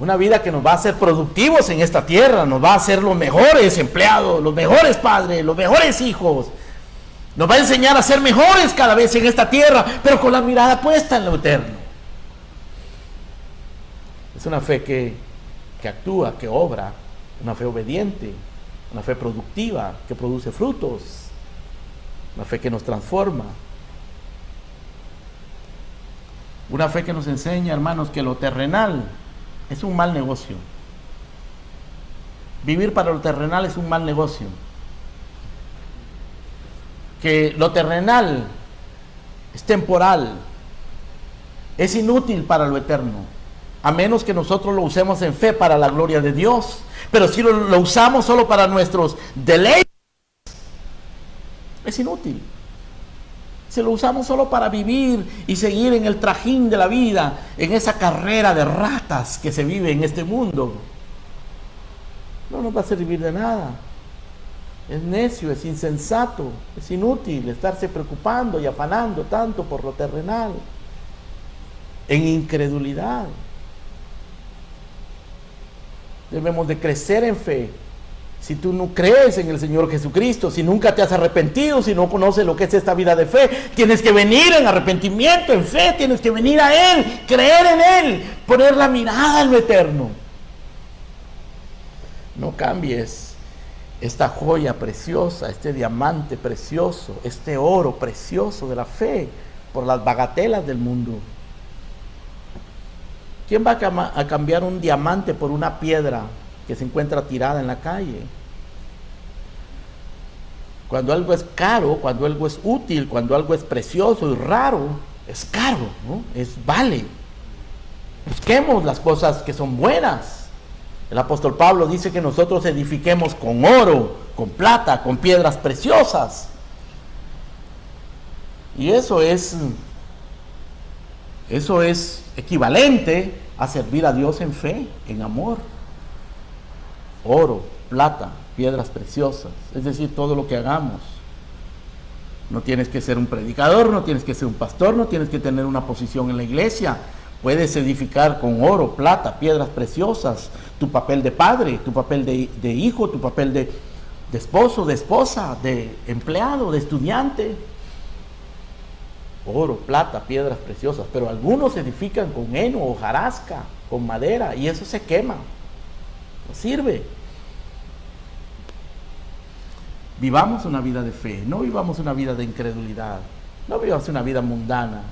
una vida que nos va a hacer productivos en esta tierra, nos va a hacer los mejores empleados, los mejores padres, los mejores hijos. Nos va a enseñar a ser mejores cada vez en esta tierra, pero con la mirada puesta en lo eterno. Es una fe que actúa, que obra, una fe obediente, una fe productiva, que produce frutos, una fe que nos transforma. Una fe que nos enseña, hermanos, que lo terrenal es un mal negocio. Vivir para lo terrenal es un mal negocio. Que lo terrenal es temporal, es inútil para lo eterno, a menos que nosotros lo usemos en fe para la gloria de Dios. Pero si lo usamos solo para nuestros deleites, es inútil. Si lo usamos solo para vivir y seguir en el trajín de la vida, en esa carrera de ratas que se vive en este mundo, no nos va a servir de nada. Es necio, es insensato, es inútil estarse preocupando y afanando tanto por lo terrenal, en incredulidad. Debemos de crecer en fe. Si tú no crees en el Señor Jesucristo, si nunca te has arrepentido, si no conoces lo que es esta vida de fe, tienes que venir en arrepentimiento, en fe, tienes que venir a Él, creer en Él, poner la mirada en lo eterno. No cambies esta joya preciosa, este diamante precioso, este oro precioso de la fe por las bagatelas del mundo. ¿Quién va a cambiar un diamante por una piedra que se encuentra tirada en la calle? Cuando algo es caro, cuando algo es útil, cuando algo es precioso y raro, es caro, ¿no? Vale. Busquemos las cosas que son buenas. El apóstol Pablo dice que nosotros edifiquemos con oro, con plata, con piedras preciosas. Y eso es equivalente a servir a Dios en fe, en amor. Oro, plata, piedras preciosas, es decir, todo lo que hagamos. No tienes que ser un predicador, no tienes que ser un pastor, no tienes que tener una posición en la iglesia. Puedes edificar con oro, plata, piedras preciosas, tu papel de padre, tu papel de hijo, tu papel de esposo, de esposa, de empleado, de estudiante. oro, plata, piedras preciosas, pero algunos edifican con heno, hojarasca, con madera, y eso se quema, no sirve. Vivamos una vida de fe, no vivamos una vida de incredulidad, no vivamos una vida mundana.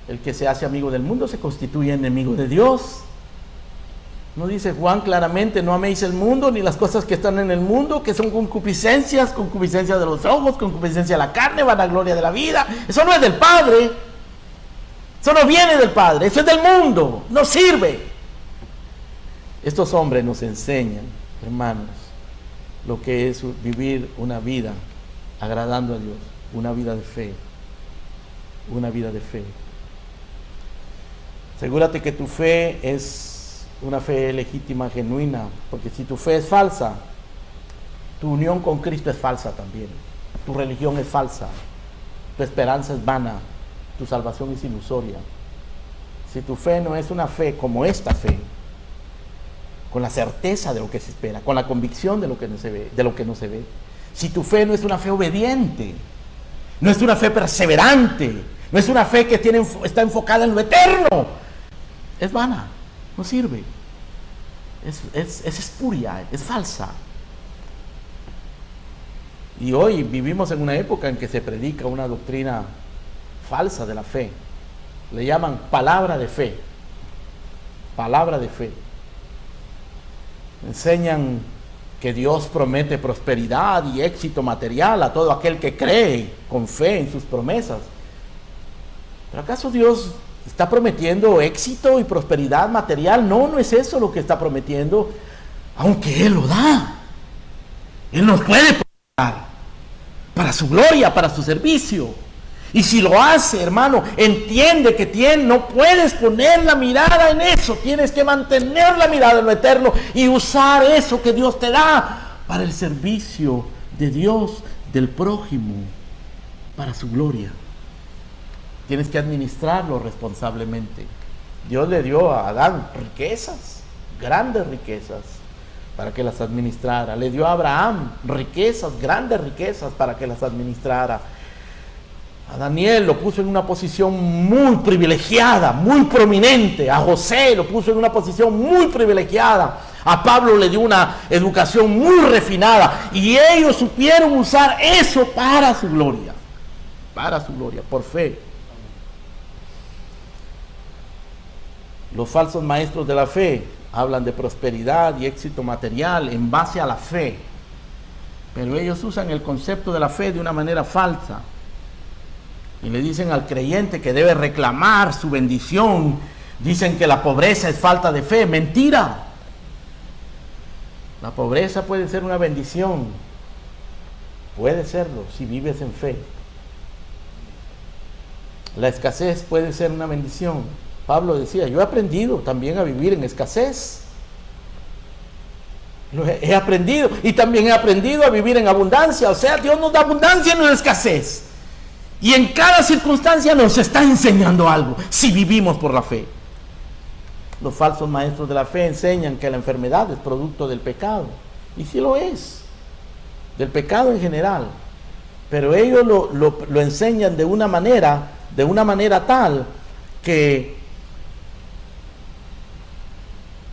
El que se hace amigo del mundo se constituye enemigo de Dios. No dice Juan claramente: no améis el mundo ni las cosas que están en el mundo, que son concupiscencias, concupiscencia de los ojos, concupiscencia de la carne, vanagloria de la vida. Eso no es del Padre, eso no viene del Padre, eso es del mundo, no sirve. Estos hombres nos enseñan, hermanos, lo que es vivir una vida agradando a Dios, una vida de fe, una vida de fe. Asegúrate que tu fe es una fe legítima, genuina, porque si tu fe es falsa, tu unión con Cristo es falsa también, tu religión es falsa, tu esperanza es vana, tu salvación es ilusoria. Si tu fe no es una fe como esta fe, con la certeza de lo que se espera, con la convicción de lo que no se ve, si tu fe no es una fe obediente, no es una fe perseverante, no es una fe que está enfocada en lo eterno, es vana, no sirve, es espuria, es falsa. Y hoy vivimos en una época en que se predica una doctrina falsa de la fe. Le llaman palabra de fe. Palabra de fe. Enseñan que Dios promete prosperidad y éxito material a todo aquel que cree con fe en sus promesas. ¿Pero acaso Dios está prometiendo éxito y prosperidad material? No, no es eso lo que está prometiendo, aunque Él lo da. Él nos puede prosperar para su gloria, para su servicio. Y si lo hace, hermano, entiende que no puedes poner la mirada en eso, tienes que mantener la mirada en lo eterno y usar eso que Dios te da para el servicio de Dios, del prójimo, para su gloria. Tienes que administrarlo responsablemente. Dios le dio a Adán riquezas, grandes riquezas, para que las administrara. Le dio a Abraham riquezas, grandes riquezas, para que las administrara. A Daniel lo puso en una posición muy privilegiada, muy prominente. A José lo puso en una posición muy privilegiada. A Pablo le dio una educación muy refinada. Y ellos supieron usar eso para su gloria. Para su gloria, por fe. Los falsos maestros de la fe hablan de prosperidad y éxito material en base a la fe. Pero ellos usan el concepto de la fe de una manera falsa. Y le dicen al creyente que debe reclamar su bendición. Dicen que la pobreza es falta de fe. Mentira. La pobreza puede ser una bendición. Puede serlo si vives en fe. La escasez puede ser una bendición. Pablo decía: yo he aprendido también a vivir en escasez. Lo he aprendido. Y también he aprendido a vivir en abundancia. O sea, Dios nos da abundancia y no escasez. Y en cada circunstancia nos está enseñando algo, si vivimos por la fe. Los falsos maestros de la fe enseñan que la enfermedad es producto del pecado. Y sí lo es, del pecado en general. Pero ellos lo enseñan de una manera tal que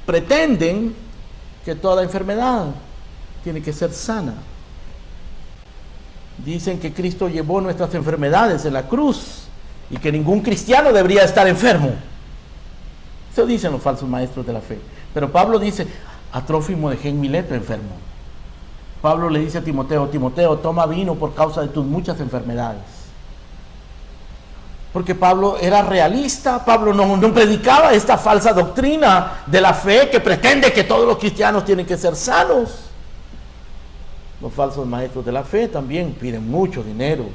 pretenden que toda enfermedad tiene que ser sana. Dicen que Cristo llevó nuestras enfermedades en la cruz y que ningún cristiano debería estar enfermo. Eso dicen los falsos maestros de la fe. Pero Pablo dice: a Trófimo dejé en Mileto enfermo. Pablo le dice a Timoteo: Timoteo, toma vino por causa de tus muchas enfermedades. Porque Pablo era realista. Pablo no predicaba esta falsa doctrina de la fe que pretende que todos los cristianos tienen que ser sanos. Los falsos maestros de la fe también piden mucho dinero.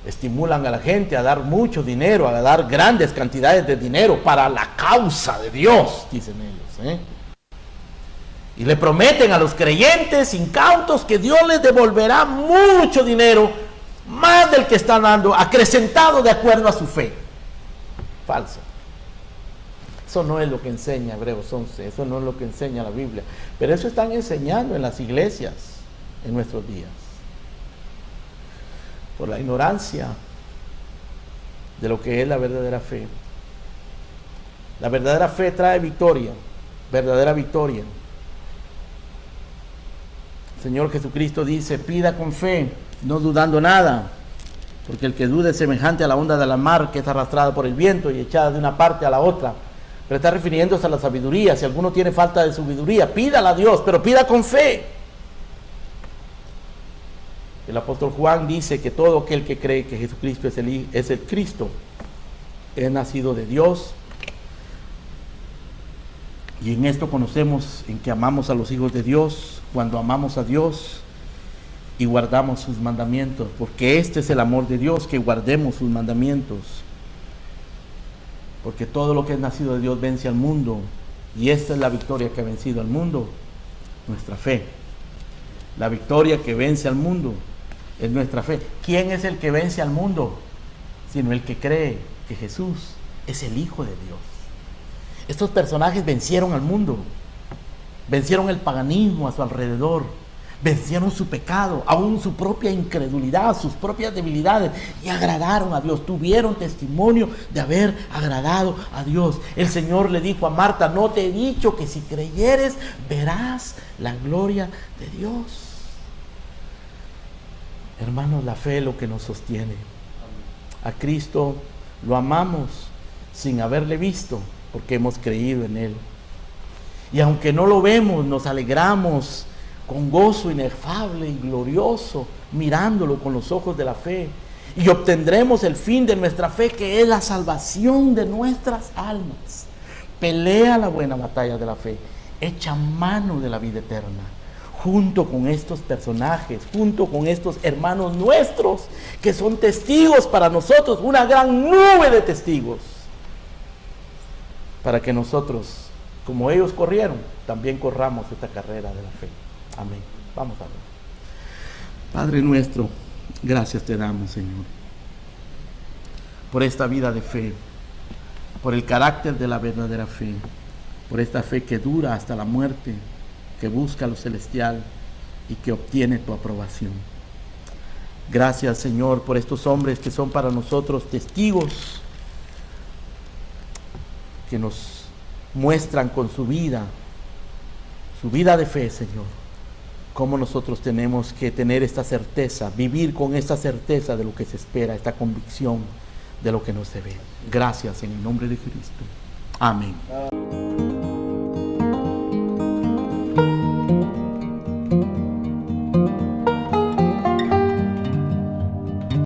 Estimulan a la gente a dar mucho dinero, a dar grandes cantidades de dinero para la causa de Dios, dicen ellos. Y le prometen a los creyentes incautos que Dios les devolverá mucho dinero, más del que están dando, acrecentado de acuerdo a su fe. Falso. Eso no es lo que enseña Hebreos 11, eso no es lo que enseña la Biblia. Pero eso están enseñando en las iglesias en nuestros días. Por la ignorancia de lo que es la verdadera fe. La verdadera fe trae victoria, verdadera victoria. El Señor Jesucristo dice, pida con fe, no dudando nada, porque el que dude es semejante a la onda de la mar que es arrastrada por el viento y echada de una parte a la otra. Pero está refiriéndose a la sabiduría. Si alguno tiene falta de sabiduría, pídala a Dios, pero pida con fe. El apóstol Juan dice que todo aquel que cree que Jesucristo es el Cristo, es nacido de Dios. Y en esto conocemos en que amamos a los hijos de Dios, cuando amamos a Dios y guardamos sus mandamientos, porque este es el amor de Dios, que guardemos sus mandamientos. Porque todo lo que es nacido de Dios vence al mundo, y esta es la victoria que ha vencido al mundo, nuestra fe. La victoria que vence al mundo es nuestra fe. ¿Quién es el que vence al mundo? Sino el que cree que Jesús es el Hijo de Dios. Estos personajes vencieron al mundo, vencieron el paganismo a su alrededor, vencieron su pecado, aún su propia incredulidad, sus propias debilidades, y agradaron a Dios, tuvieron testimonio de haber agradado a Dios. El Señor le dijo a Marta, no te he dicho que si creyeres verás la gloria de Dios. Hermanos, la fe es lo que nos sostiene. A Cristo lo amamos sin haberle visto, porque hemos creído en Él. Y aunque no lo vemos, nos alegramos con gozo inefable y glorioso, mirándolo con los ojos de la fe. Y obtendremos el fin de nuestra fe, que es la salvación de nuestras almas. Pelea la buena batalla de la fe, echa mano de la vida eterna, junto con estos personajes, junto con estos hermanos nuestros, que son testigos para nosotros, una gran nube de testigos, para que nosotros, como ellos corrieron, también corramos esta carrera de la fe. Amén. Vamos a ver. Padre nuestro, gracias te damos, Señor, por esta vida de fe, por el carácter de la verdadera fe, por esta fe que dura hasta la muerte, que busca lo celestial y que obtiene tu aprobación. Gracias, Señor, por estos hombres que son para nosotros testigos, que nos muestran con su vida de fe, Señor, cómo nosotros tenemos que tener esta certeza, vivir con esta certeza de lo que se espera, esta convicción de lo que no se ve. Gracias en el nombre de Cristo. Amén.